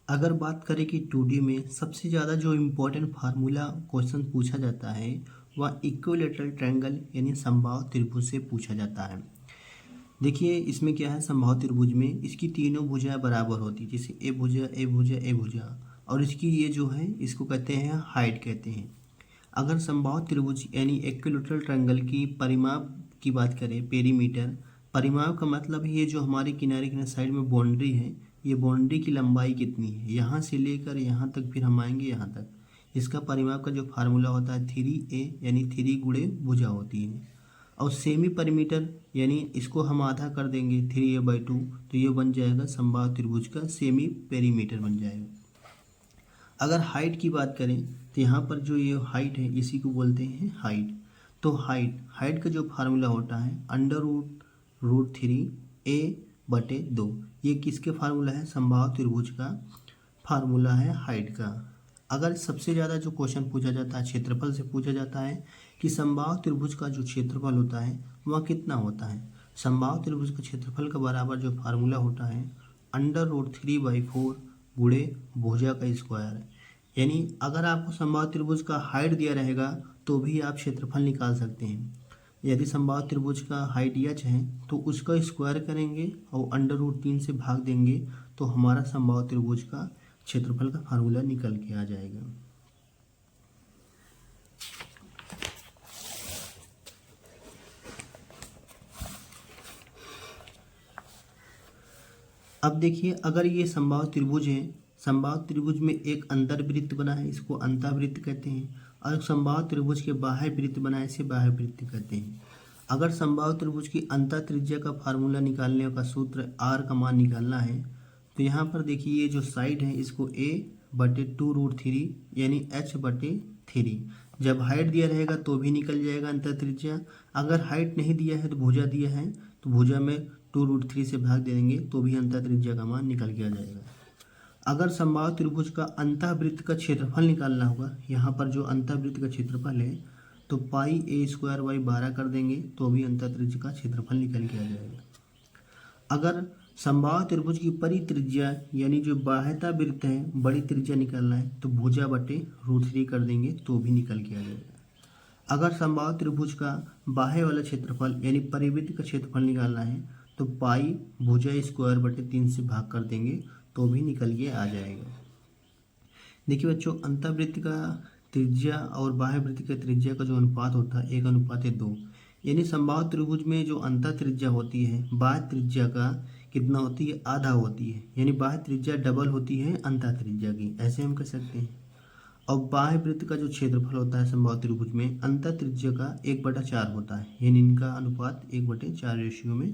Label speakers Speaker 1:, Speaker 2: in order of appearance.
Speaker 1: अगर बात करें कि 2D में सबसे ज़्यादा जो इम्पोर्टेंट फार्मूला क्वेश्चन पूछा जाता है वह इक्विलेटरल ट्रायंगल यानी समबाहु त्रिभुज से पूछा जाता है। देखिए इसमें क्या है, समबाहु त्रिभुज में इसकी तीनों भुजाएं बराबर होती है, जैसे ए भुजा ए भुजा ए भुजा, और इसकी ये जो है इसको कहते हैं हाइट कहते हैं। अगर समबाहु त्रिभुज यानी इक्विलेटरल ट्रायंगल की परिमाप की बात करें, पेरीमीटर, परिमाप का मतलब है ये जो हमारे किनारे किनारे साइड में बाउंड्री है, ये बाउंड्री की लंबाई कितनी है, यहाँ से लेकर यहाँ तक, फिर हम आएंगे यहाँ तक। इसका परिमाप का जो फार्मूला होता है 3a यानी 3 गुणे भुजा होती है। और सेमी परिमीटर यानी इसको हम आधा कर देंगे 3a/2, तो ये बन जाएगा समबाहु त्रिभुज का सेमी पेरीमीटर बन जाएगा। अगर हाइट की बात करें तो यहाँ पर जो ये हाइट है इसी को बोलते हैं हाइट। तो हाइट का जो फार्मूला होता है √3a/2, ये किसके फार्मूला है, समबाहु त्रिभुज का फार्मूला है हाइट का। अगर सबसे ज़्यादा जो क्वेश्चन पूछा जाता है क्षेत्रफल से पूछा जाता है कि समबाहु त्रिभुज का जो क्षेत्रफल होता है वह कितना होता है। समबाहु त्रिभुज का क्षेत्रफल का बराबर जो फार्मूला होता है √3/4 गुणे भुजा का स्क्वायर। यानी अगर आपको समबाहु त्रिभुज का हाइट दिया रहेगा तो भी आप क्षेत्रफल निकाल सकते हैं। यदि समबाहु त्रिभुज का हाइट h है तो उसका स्क्वायर करेंगे और √3 से भाग देंगे तो हमारा समबाहु त्रिभुज का क्षेत्रफल का फार्मूला निकल के आ जाएगा। अब देखिए, अगर ये समबाहु त्रिभुज है, समबाहु त्रिभुज में एक अंतर्वृत्त बना है, इसको अंतःवृत्त कहते हैं, और समबाहु त्रिभुज के बाह्य वृत्त बना है, इसे बाह्य वृत्त कहते हैं। अगर समबाहु त्रिभुज की अंतः त्रिज्या का फार्मूला निकालने का सूत्र r का मान निकालना है तो यहाँ पर देखिए ये जो साइड है इसको a/2√3 यानी h/3। जब हाइट दिया रहेगा तो भी निकल जाएगा अंतः त्रिज्या। अगर हाइट नहीं दिया है तो भुजा दिया है तो भुजा में 2√3 से भाग दे देंगे तो भी अंतः त्रिज्या का मान निकल के आ जाएगा। अगर समबाहु त्रिभुज का अंतःवृत्त का क्षेत्रफल निकालना होगा, यहाँ पर जो अंतःवृत्त का क्षेत्रफल है तो πa² कर देंगे तो भी अंतः त्रिज्या का क्षेत्रफल निकल के आ जाएगा। अगर समबाहु त्रिभुज की परित्रिज्या यानी जो बाह्यता वृत्त है बड़ी त्रिज्या निकालना है तो भुजा/√3 कर देंगे तो भी निकल के आ जाएगा। अगर समबाहु त्रिभुज का बाह्य वाला क्षेत्रफल यानी परिवृत्त का क्षेत्रफल निकालना है तो पाई भुजा² 3 से भाग कर देंगे तो भी निकल के आ जाएगा। देखिए बच्चों, अंतःवृत्त का त्रिज्या और बाह्य वृत्त का त्रिज्या का जो अनुपात होता है 1:2, यानी समबाहु त्रिभुज में जो अंतः त्रिज्या होती है बाह्य त्रिज्या का कितना होती है, आधा होती है, यानी बाह्य त्रिज्या डबल होती है अंतः त्रिज्या की, ऐसे हम कह सकते हैं। और बाह्य वृत्त का जो क्षेत्रफल होता है समबाहु त्रिभुज में अंतः त्रिज्या का 1/4 होता है, यानी इनका अनुपात 1/4 रेशियो में